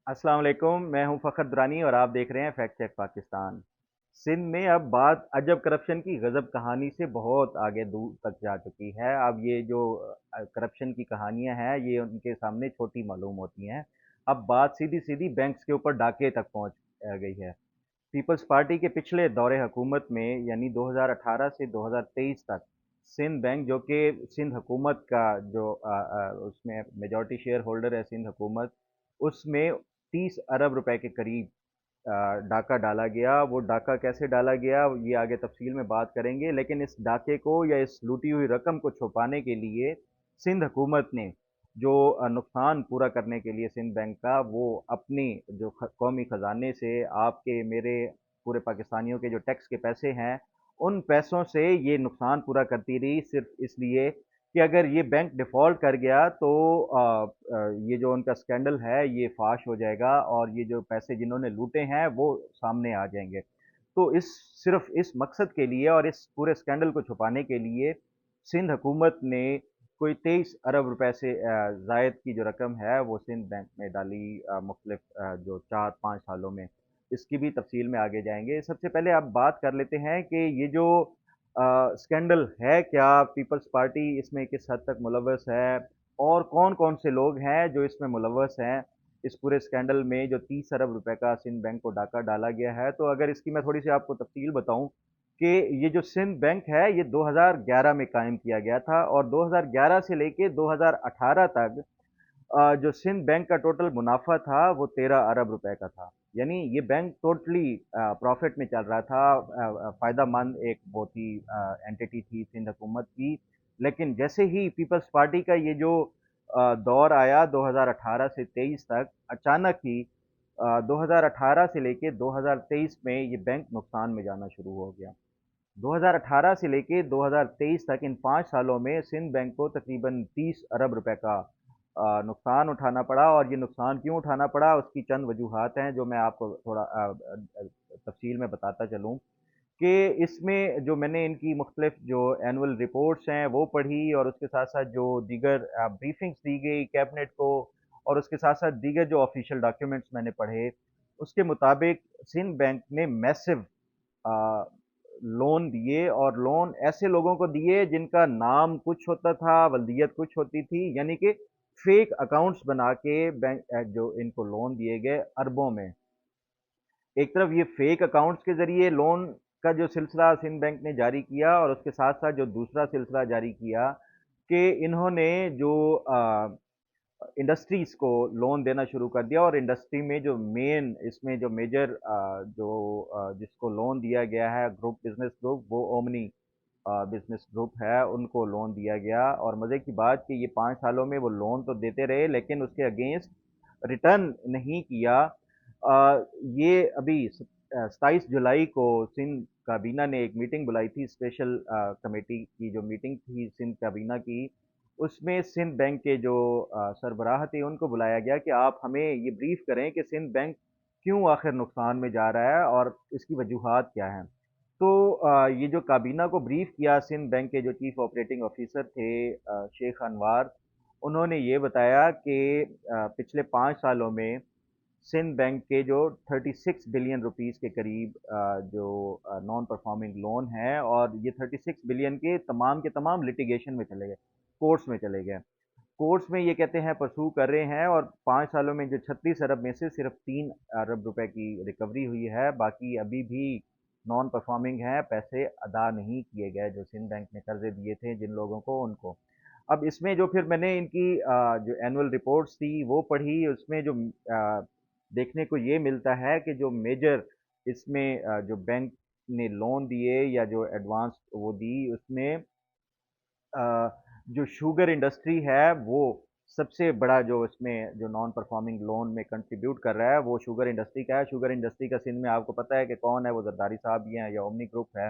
अस्सलाम वालेकुम। मैं हूं फ़खर दुरानी और आप देख रहे हैं फैक्ट चेक पाकिस्तान। सिंध में अब बात अजब करप्शन की गजब कहानी से बहुत आगे दूर तक जा चुकी है। अब ये जो करप्शन की कहानियां हैं ये उनके सामने छोटी मालूम होती हैं। अब बात सीधी सीधी बैंक्स के ऊपर डाके तक पहुंच गई है। पीपल्स पार्टी के पिछले दौरे हुकूमत में यानी 2018 से 2023 तक सिंध बैंक जो कि सिंध हुकूमत का जो उसमें मेजॉरिटी शेयर होल्डर है सिंध हुकूमत, उसमें 30 अरब रुपए के करीब डाका डाला गया। वो डाका कैसे डाला गया ये आगे तफसील में बात करेंगे, लेकिन इस डाके को या इस लूटी हुई रकम को छुपाने के लिए सिंध हुकूमत ने जो नुकसान पूरा करने के लिए सिंध बैंक का वो अपनी जो कौमी ख़जाने से आपके मेरे पूरे पाकिस्तानियों के जो टैक्स के पैसे हैं उन पैसों से ये नुकसान पूरा करती रही, सिर्फ इसलिए कि अगर ये बैंक डिफ़ॉल्ट कर गया तो ये जो उनका स्कैंडल है ये फाश हो जाएगा और ये जो पैसे जिन्होंने लूटे हैं वो सामने आ जाएंगे। तो इस सिर्फ इस मकसद के लिए और इस पूरे स्कैंडल को छुपाने के लिए सिंध हुकूमत ने कोई 23 अरब रुपए से जायद की जो रकम है वो सिंध बैंक में डाली मुख्तलिफ जो 4-5 सालों में। इसकी भी तफसील में आगे जाएंगे। सबसे पहले आप बात कर लेते हैं कि ये जो स्कैंडल है क्या, पीपल्स पार्टी इसमें किस हद तक मुलव्वस है और कौन कौन से लोग हैं जो इसमें मुलव्वस हैं। इस पूरे स्कैंडल में जो 30 अरब रुपए का सिंध बैंक को डाका डाला गया है, तो अगर इसकी मैं थोड़ी सी आपको तफसील बताऊं कि ये जो सिंध बैंक है ये 2011 में कायम किया गया था और 2011 से लेके 2018 तक जो सिंध बैंक का टोटल मुनाफा था वो 13 अरब रुपए का था। यानी ये बैंक टोटली प्रॉफिट में चल रहा था। फायदा मंद एक बहुत ही एंटिटी थी सिंध हुकूमत की। लेकिन जैसे ही पीपल्स पार्टी का ये जो दौर आया 2018 से 23 तक, अचानक ही 2018 से लेके 2023 में ये बैंक नुकसान में जाना शुरू हो गया। 2018 से लेके 2023 तक इन 5 सालों में सिंध बैंक को तकरीबन 30 अरब रुपए का नुकसान उठाना पड़ा। और ये नुकसान क्यों उठाना पड़ा उसकी चंद वजूहात हैं जो मैं आपको थोड़ा तफसील में बताता चलूँ कि इसमें जो मैंने इनकी मुख्तलिफ जो एनुअल रिपोर्ट्स हैं वो पढ़ी और उसके साथ साथ जो दीगर ब्रीफिंग्स दी गई कैबिनेट को और उसके साथ साथ दीगर जो ऑफिशियल डॉक्यूमेंट्स मैंने पढ़े, उसके मुताबिक सिंध बैंक ने मैसिव लोन दिए और लोन ऐसे लोगों को दिए जिनका नाम कुछ होता था, वल्दियत कुछ होती थी। यानी कि फेक अकाउंट्स बना के बैंक जो इनको लोन दिए गए अरबों में। एक तरफ ये फेक अकाउंट्स के जरिए लोन का जो सिलसिला सिंध बैंक ने जारी किया और उसके साथ साथ जो दूसरा सिलसिला जारी किया कि इन्होंने जो इंडस्ट्रीज को लोन देना शुरू कर दिया। और इंडस्ट्री में जो मेन इसमें जो मेजर जो जिसको लोन दिया गया है ग्रुप बिजनेस ग्रुप वो ओमनी बिजनेस ग्रुप है, उनको लोन दिया गया। और मज़े की बात कि ये 5 सालों में वो लोन तो देते रहे लेकिन उसके अगेंस्ट रिटर्न नहीं किया। ये अभी 27 जुलाई को सिंध काबीना ने एक मीटिंग बुलाई थी, स्पेशल कमेटी की जो मीटिंग थी सिंध काबीना की। उसमें सिंध बैंक के जो सरबराह थे उनको बुलाया गया कि आप हमें ये ब्रीफ करें कि सिंध बैंक क्यों आखिर नुकसान में जा रहा है और इसकी वजूहात क्या हैं। तो ये जो काबीना को ब्रीफ किया सिंध बैंक के जो चीफ ऑपरेटिंग ऑफिसर थे शेख अनवार, उन्होंने ये बताया कि पिछले 5 सालों में सिंध बैंक के जो 36 बिलियन रुपीस के करीब जो नॉन परफॉर्मिंग लोन है और ये 36 बिलियन के तमाम लिटिगेशन में चले गए, कोर्ट्स में चले गए। कोर्ट्स में ये कहते हैं परसू कर रहे हैं और 5 सालों में जो 36 अरब में से सिर्फ 3 अरब रुपए की रिकवरी हुई है, बाकी अभी भी नॉन परफॉर्मिंग है, पैसे अदा नहीं किए गए जो सिंध बैंक ने कर्जे दिए थे जिन लोगों को उनको। अब इसमें जो फिर मैंने इनकी जो एनुअल रिपोर्ट्स थी वो पढ़ी, उसमें जो देखने को ये मिलता है कि जो मेजर इसमें जो बैंक ने लोन दिए या जो एडवांस वो दी उसमें जो शुगर इंडस्ट्री है वो सबसे बड़ा जो इसमें जो नॉन परफॉर्मिंग लोन में कंट्रीब्यूट कर रहा है वो शुगर इंडस्ट्री का है। शुगर इंडस्ट्री का सिंध में आपको पता है कि कौन है, वो जरदारी साहब ही हैं या ओमनी ग्रुप है।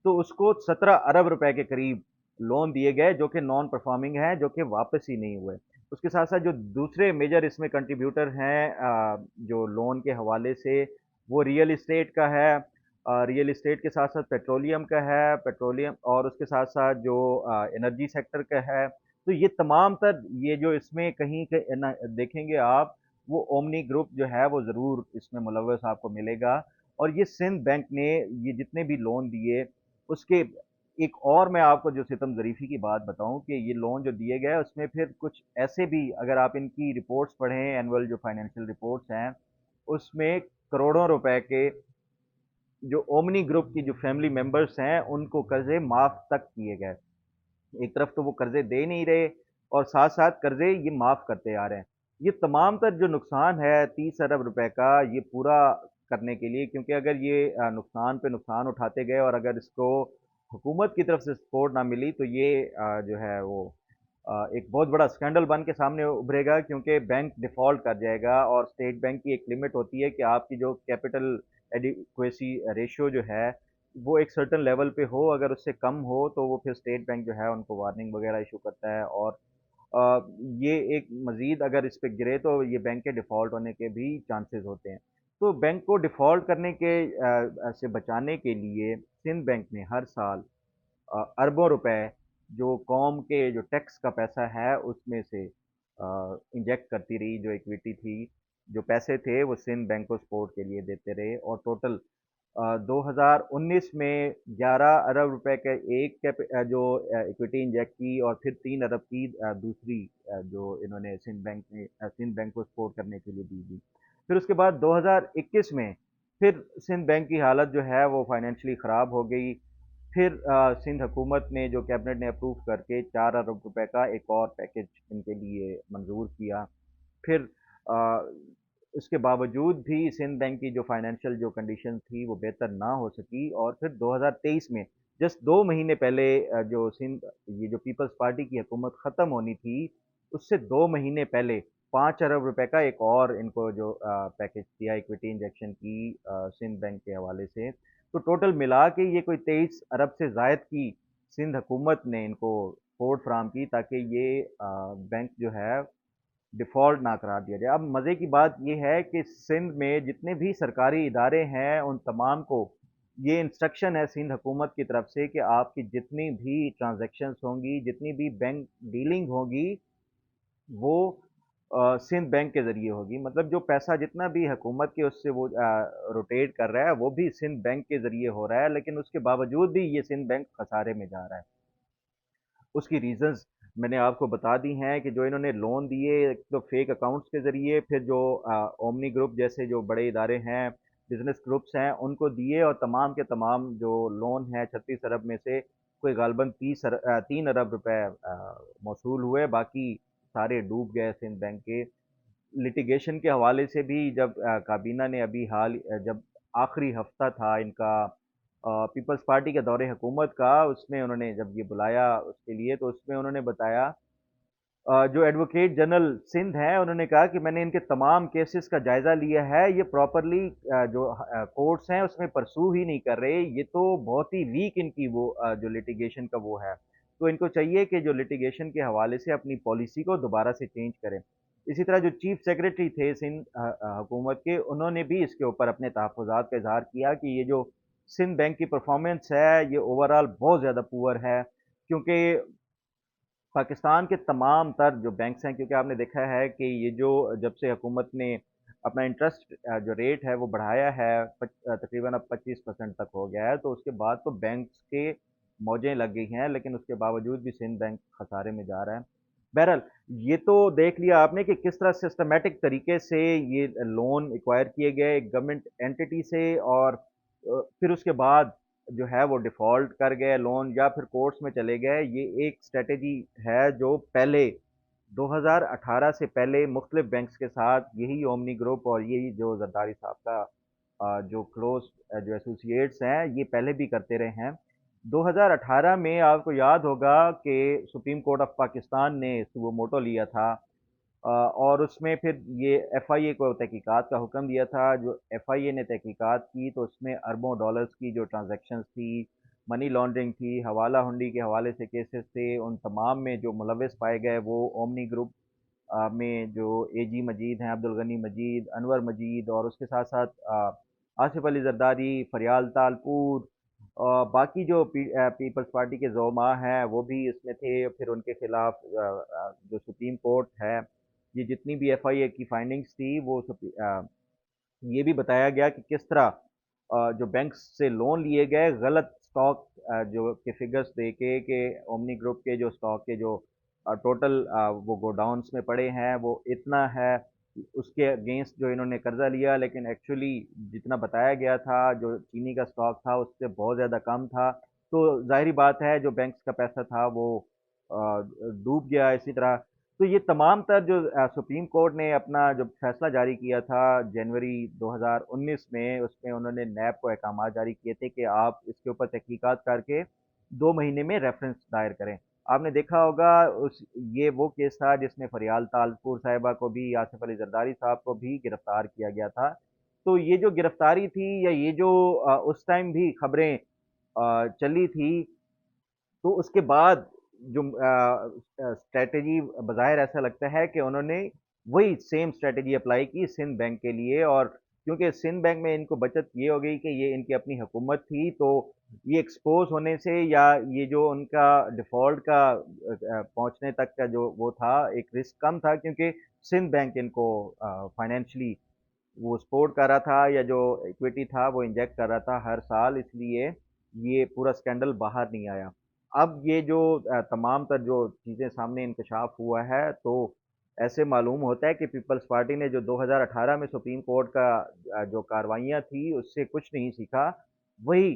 तो उसको 17 अरब रुपए के करीब लोन दिए गए जो कि नॉन परफॉर्मिंग है, जो कि वापस ही नहीं हुए। उसके साथ साथ जो दूसरे मेजर इसमें कंट्रीब्यूटर हैं जो लोन के हवाले से, वो रियल इस्टेट का है, रियल इस्टेट के साथ साथ पेट्रोलियम का है, पेट्रोलियम और उसके साथ साथ जो एनर्जी सेक्टर का है। तो ये तमाम तर ये जो इसमें कहीं के देखेंगे आप, वो ओमनी ग्रुप जो है वो ज़रूर इसमें मुलव्वस आपको मिलेगा। और ये सिंध बैंक ने ये जितने भी लोन दिए उसके एक और मैं आपको जो सितम ज़रीफ़ी की बात बताऊं कि ये लोन जो दिए गए उसमें फिर कुछ ऐसे भी, अगर आप इनकी रिपोर्ट्स पढ़ें, एनुअल जो फाइनेंशियल रिपोर्ट्स हैं, उसमें करोड़ों रुपए के जो ओमनी ग्रुप की जो फैमिली मेंबर्स हैं उनको कर्जे माफ तक किए गए। एक तरफ तो वो कर्जे दे नहीं रहे और साथ साथ कर्जे ये माफ करते आ रहे हैं। ये तमाम तर जो नुकसान है 30 अरब रुपए का, ये पूरा करने के लिए, क्योंकि अगर ये नुकसान पे नुकसान उठाते गए और अगर इसको हुकूमत की तरफ से सपोर्ट ना मिली तो ये जो है वो एक बहुत बड़ा स्कैंडल बन के सामने उभरेगा, क्योंकि बैंक डिफॉल्ट कर जाएगा। और स्टेट बैंक की एक लिमिट होती है कि आपकी जो कैपिटल एडिक्वेसी रेशियो जो है वो एक सर्टेन लेवल पे हो, अगर उससे कम हो तो वो फिर स्टेट बैंक जो है उनको वार्निंग वगैरह इशू करता है। और ये एक मजीद अगर इस पे गिरे तो ये बैंक के डिफ़ॉल्ट होने के भी चांसेस होते हैं। तो बैंक को डिफ़ॉल्ट करने के से बचाने के लिए सिंध बैंक ने हर साल अरबों रुपए जो कौम के जो टैक्स का पैसा है उसमें से इंजेक्ट करती रही, जो इक्विटी थी, जो पैसे थे वो सिंध बैंक को सपोर्ट के लिए देते रहे। और टोटल 2019 में 11 अरब रुपए के एक जो इक्विटी इंजेक्ट की और फिर 3 अरब की दूसरी जो इन्होंने सिंध बैंक को सपोर्ट करने के लिए दी थी। फिर उसके बाद 2021 में फिर सिंध बैंक की हालत जो है वो फाइनेंशियली ख़राब हो गई। फिर सिंध हुकूमत ने जो कैबिनेट ने अप्रूव करके 4 अरब रुपए का एक और पैकेज इनके लिए मंजूर किया। फिर अ, उसके बावजूद भी सिंध बैंक की जो फाइनेंशियल जो कंडीशन थी वो बेहतर ना हो सकी। और फिर 2023 में जस्ट 2 महीने पहले जो सिंध ये जो पीपल्स पार्टी की हुकूमत ख़त्म होनी थी उससे 2 महीने पहले 5 अरब रुपए का एक और इनको जो पैकेज दिया इक्विटी इंजेक्शन की सिंध बैंक के हवाले से। तो टोटल मिला के ये कोई 23 अरब से जायद की सिंध हुकूमत ने इनको सपोर्ट फराम की ताकि ये बैंक जो है डिफ़ॉल्ट ना करार दिया जाए। अब मज़े की बात ये है कि सिंध में जितने भी सरकारी इदारे हैं उन तमाम को ये इंस्ट्रक्शन है सिंध हुकूमत की तरफ से कि आपकी जितनी भी ट्रांजैक्शंस होंगी, जितनी भी बैंक डीलिंग होगी, वो सिंध बैंक के ज़रिए होगी। मतलब जो पैसा जितना भी हुकूमत के उससे वो रोटेट कर रहा है वो भी सिंध बैंक के ज़रिए हो रहा है, लेकिन उसके बावजूद भी ये सिंध बैंक खसारे में जा रहा है। उसकी रीज़न्स मैंने आपको बता दी हैं कि जो इन्होंने लोन दिए एक तो फेक अकाउंट्स के ज़रिए, फिर जो ओमनी ग्रुप जैसे जो बड़े इदारे हैं, बिजनेस ग्रुप्स हैं, उनको दिए और तमाम के तमाम जो लोन है 36 अरब में से कोई गालबन 3 अरब रुपए मौसूल हुए, बाकी सारे डूब गए सिंध बैंक के। लिटिगेशन के हवाले से भी जब काबीना ने अभी जब आखिरी हफ्ता था इनका पीपल्स पार्टी के दौरे हुकूमत का, उसमें उन्होंने जब ये बुलाया उसके लिए तो उसमें उन्होंने बताया, जो एडवोकेट जनरल सिंध हैं उन्होंने कहा कि मैंने इनके तमाम केसेस का जायज़ा लिया है, ये प्रॉपरली जो कोर्ट्स हैं उसमें परसू ही नहीं कर रहे, ये तो बहुत ही वीक इनकी वो जो लिटिगेशन का वो है। तो इनको चाहिए कि जो लिटिगेशन के हवाले से अपनी पॉलिसी को दोबारा से चेंज करें। इसी तरह जो चीफ सेक्रेटरी थे सिंध हुकूमत के, उन्होंने भी इसके ऊपर अपने तहफ़्फ़ुज़ात का इज़हार किया कि ये जो सिंध बैंक की परफॉर्मेंस है ये ओवरऑल बहुत ज़्यादा पुअर है, क्योंकि पाकिस्तान के तमाम तर जो बैंक्स हैं, क्योंकि आपने देखा है कि ये जो जब से हुकूमत ने अपना इंटरेस्ट जो रेट है वो बढ़ाया है तकरीबन अब 25% तक हो गया है, तो उसके बाद तो बैंक्स के मौजें लग गई हैं, लेकिन उसके बावजूद भी सिंध बैंक खसारे में जा रहा है। बहरहाल ये तो देख लिया आपने कि किस तरह सिस्टमेटिक तरीके से ये लोन एक्वायर किए गए गवर्नमेंट एंटिटी से, और फिर उसके बाद जो है वो डिफ़ॉल्ट कर गए लोन या फिर कोर्ट्स में चले गए। ये एक स्ट्रेटेजी है जो पहले 2018 से पहले मुख्तलिफ बैंक्स के साथ यही ओमनी ग्रुप और यही जो जरदारी साहब का जो क्लोज जो एसोसिएट्स हैं ये पहले भी करते रहे हैं। 2018 में आपको याद होगा कि सुप्रीम कोर्ट ऑफ पाकिस्तान ने वो मोटो लिया था, और उसमें फिर ये एफआईए को तहकीकात का हुक्म दिया था। जो एफआईए ने तहकीकात की तो उसमें अरबों डॉलर्स की जो ट्रांजैक्शंस थी, मनी लॉन्ड्रिंग थी, हवाला हुंडी के हवाले से केसेस थे, उन तमाम में जो मुलविस पाए गए वो ओमनी ग्रुप में जो एजी मजीद हैं, अब्दुल गनी मजीद, अनवर मजीद, और उसके साथ साथ आसिफ अली जरदारी, फरियाल तालपुर, बाकी जो पीपल्स पार्टी के ज़ोमा हैं वो भी इसमें थे। फिर उनके खिलाफ जो सुप्रीम कोर्ट है یہ جتنی بھی ایف آئی اے کی فائنڈنگز تھی وہ یہ بھی بتایا گیا کہ کس طرح جو بینکس سے لون لیے گئے غلط سٹاک جو کے فگرز دے کے کہ اومنی گروپ کے جو سٹاک کے جو ٹوٹل وہ گوڈاؤنس میں پڑے ہیں وہ اتنا ہے، اس کے اگینسٹ جو انہوں نے قرضہ لیا، لیکن ایکچولی جتنا بتایا گیا تھا جو چینی کا سٹاک تھا اس سے بہت زیادہ کم تھا۔ تو ظاہری بات ہے جو بینکس کا پیسہ تھا وہ ڈوب گیا اسی طرح۔ تو یہ تمام تر جو سپریم کورٹ نے اپنا جو فیصلہ جاری کیا تھا جنوری 2019 میں، اس میں انہوں نے نیب کو احکامات جاری کیے تھے کہ آپ اس کے اوپر تحقیقات کر کے 2 مہینے میں ریفرنس دائر کریں۔ آپ نے دیکھا ہوگا یہ وہ کیس تھا جس میں فریال تالپور صاحبہ کو بھی، آصف علی زرداری صاحب کو بھی گرفتار کیا گیا تھا۔ تو یہ جو گرفتاری تھی یا یہ جو اس ٹائم بھی خبریں چلی تھی، تو اس کے بعد جو اسٹریٹجی بظاہر ایسا لگتا ہے کہ انہوں نے وہی سیم اسٹریٹجی اپلائی کی سندھ بینک کے لیے، اور کیونکہ سندھ بینک میں ان کو بچت یہ ہو گئی کہ یہ ان کی اپنی حکومت تھی، تو یہ ایکسپوز ہونے سے یا یہ جو ان کا ڈیفالٹ کا پہنچنے تک کا جو وہ تھا ایک رسک کم تھا، کیونکہ سندھ بینک ان کو فائنینشلی وہ سپورٹ کر رہا تھا یا جو ایکویٹی تھا وہ انجیکٹ کر رہا تھا ہر سال، اس لیے یہ پورا سکینڈل باہر نہیں آیا۔ اب یہ جو تمام تر جو چیزیں سامنے انکشاف ہوا ہے، تو ایسے معلوم ہوتا ہے کہ پیپلز پارٹی نے جو 2018 میں سپریم کورٹ کا جو کاروائیاں تھی اس سے کچھ نہیں سیکھا، وہی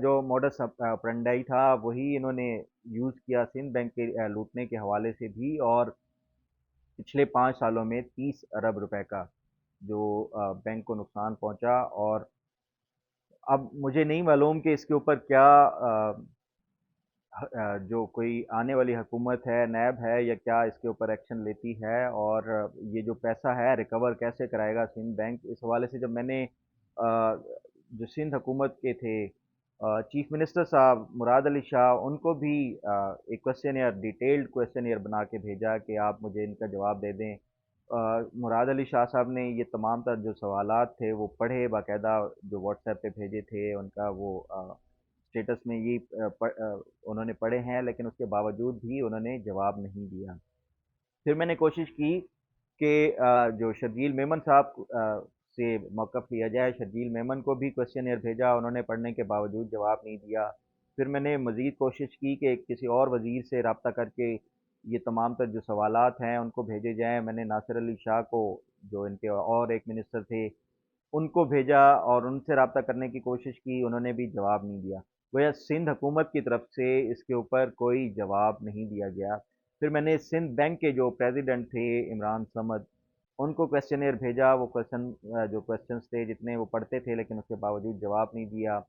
جو موڈس پرنڈائی تھا وہی انہوں نے یوز کیا سندھ بینک کے لوٹنے کے حوالے سے بھی، اور پچھلے 5 سالوں میں 30 ارب روپے کا جو بینک کو نقصان پہنچا۔ اور اب مجھے نہیں معلوم کہ اس کے اوپر کیا جو کوئی آنے والی حکومت ہے، نیب ہے یا کیا اس کے اوپر ایکشن لیتی ہے، اور یہ جو پیسہ ہے ریکور کیسے کرائے گا سندھ بینک۔ اس حوالے سے جب میں نے جو سندھ حکومت کے تھے چیف منسٹر صاحب مراد علی شاہ، ان کو بھی ایک کوشچنئر ڈیٹیلڈ کوشچنئر بنا کے بھیجا کہ آپ مجھے ان کا جواب دے دیں۔ مراد علی شاہ صاحب نے یہ تمام تر جو سوالات تھے وہ پڑھے باقاعدہ، جو واٹس ایپ پہ بھیجے تھے ان کا وہ اسٹیٹس میں یہ انہوں نے پڑھے ہیں، لیکن اس کے باوجود بھی انہوں نے جواب نہیں دیا۔ پھر میں نے کوشش کی کہ جو شرجیل میمن صاحب سے موقف لیا جائے، شرجیل میمن کو بھی کوشچنئر بھیجا، انہوں نے پڑھنے کے باوجود جواب نہیں دیا۔ پھر میں نے مزید کوشش کی کہ کسی اور وزیر سے رابطہ کر کے یہ تمام تر جو سوالات ہیں ان کو بھیجے جائیں۔ میں نے ناصر علی شاہ کو، جو ان کے اور ایک منسٹر تھے، ان کو بھیجا اور ان سے رابطہ کرنے کی کوشش کی، انہوں نے بھی جواب نہیں دیا۔ گویا سندھ حکومت کی طرف سے اس کے اوپر کوئی جواب نہیں دیا گیا۔ پھر میں نے سندھ بینک کے جو پریزیڈنٹ تھے عمران سمد، ان کو کویسچنئر بھیجا، وہ جو کویسچنس تھے جتنے وہ پڑھتے تھے لیکن اس کے باوجود جواب نہیں دیا۔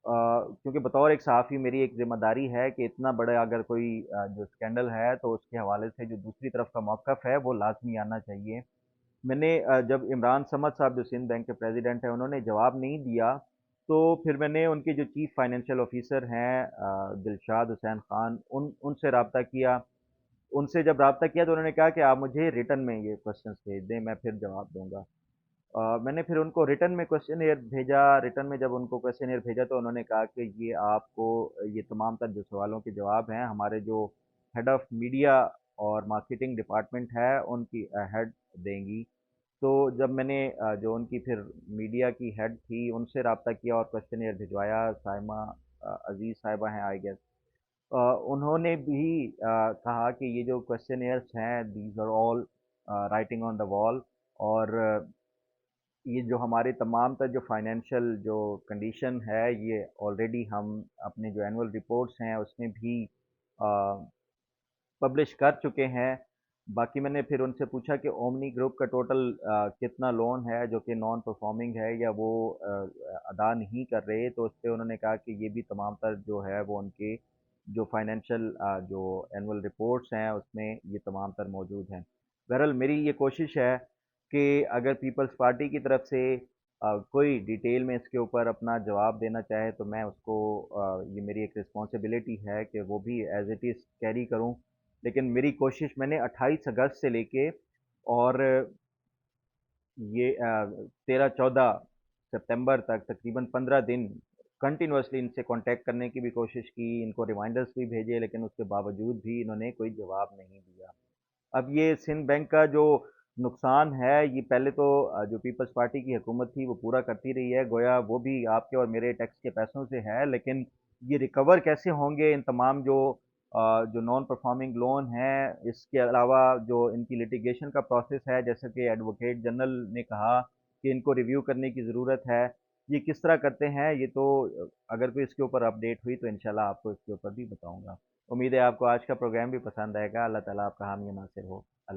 کیونکہ بطور ایک صحافی میری ایک ذمہ داری ہے کہ اتنا بڑا اگر کوئی جو اسکینڈل ہے تو اس کے حوالے سے جو دوسری طرف کا موقف ہے وہ لازمی آنا چاہیے۔ میں نے جب عمران سمد صاحب جو سندھ بینک کے پریزیڈنٹ ہیں انہوں نے جواب نہیں دیا، تو پھر میں نے ان کے جو چیف فائنینشیل آفیسر ہیں دلشاد حسین خان، ان سے رابطہ کیا۔ ان سے جب رابطہ کیا تو انہوں نے کہا کہ آپ مجھے ریٹن میں یہ کوشچنس بھیج دیں، میں پھر جواب دوں گا۔ میں نے پھر ان کو ریٹن میں کوشچن ایئر بھیجا۔ ریٹن میں جب ان کو کوشچن ایئر بھیجا تو انہوں نے کہا کہ یہ آپ کو یہ تمام تر جو سوالوں کے جواب ہیں ہمارے جو ہیڈ آف میڈیا اور مارکیٹنگ ڈپارٹمنٹ ہے ان کی ہیڈ دیں گی۔ تو جب میں نے جو ان کی پھر میڈیا کی ہیڈ تھی ان سے رابطہ کیا اور کوشچن ایئر بھجوایا، سائمہ عزیز صاحبہ ہیں آئی گیس، انہوں نے بھی کہا کہ یہ جو کوشچن ایئرس ہیں these are all writing on the wall, اور یہ جو ہمارے تمام تر جو فائنینشیل جو کنڈیشن ہے یہ آلریڈی ہم اپنے جو اینول رپورٹس ہیں اس میں بھی پبلش کر چکے ہیں۔ باقی میں نے پھر ان سے پوچھا کہ اومنی گروپ کا ٹوٹل کتنا لون ہے جو کہ نان پرفارمنگ ہے یا وہ ادا نہیں کر رہے، تو اس پہ انہوں نے کہا کہ یہ بھی تمام تر جو ہے وہ ان کے جو فائنینشیل جو اینول رپورٹس ہیں اس میں یہ تمام تر موجود ہیں۔ بہرحال میری یہ کوشش ہے کہ اگر پیپلز پارٹی کی طرف سے کوئی ڈیٹیل میں اس کے اوپر اپنا جواب دینا چاہے تو میں اس کو یہ میری ایک رسپانسبلٹی ہے کہ وہ بھی ایز اٹ از کیری کروں، لیکن میری کوشش میں نے 28 اگست سے لے کے اور یہ 13-14 سپتمبر تک تقریباً 15 دن کنٹینیوسلی ان سے کانٹیکٹ کرنے کی بھی کوشش کی، ان کو ریمائنڈرز بھی بھیجے، لیکن اس کے باوجود بھی انہوں نے کوئی جواب نہیں دیا۔ اب یہ سندھ بینک کا جو نقصان ہے، یہ پہلے تو جو پیپلز پارٹی کی حکومت تھی وہ پورا کرتی رہی ہے، گویا وہ بھی آپ کے اور میرے ٹیکس کے پیسوں سے ہے، لیکن یہ ریکور کیسے ہوں گے ان تمام جو نان پرفارمنگ لون ہیں؟ اس کے علاوہ جو ان کی لٹیگیشن کا پروسیس ہے، جیسے کہ ایڈوکیٹ جنرل نے کہا کہ ان کو ریویو کرنے کی ضرورت ہے، یہ کس طرح کرتے ہیں؟ یہ تو اگر کوئی اس کے اوپر اپڈیٹ ہوئی تو انشاءاللہ آپ کو اس کے اوپر بھی بتاؤں گا۔ امید ہے آپ کو آج کا پروگرام بھی پسند آئے گا۔ اللہ تعالیٰ آپ کا حامی و ناصر ہو۔ اللہ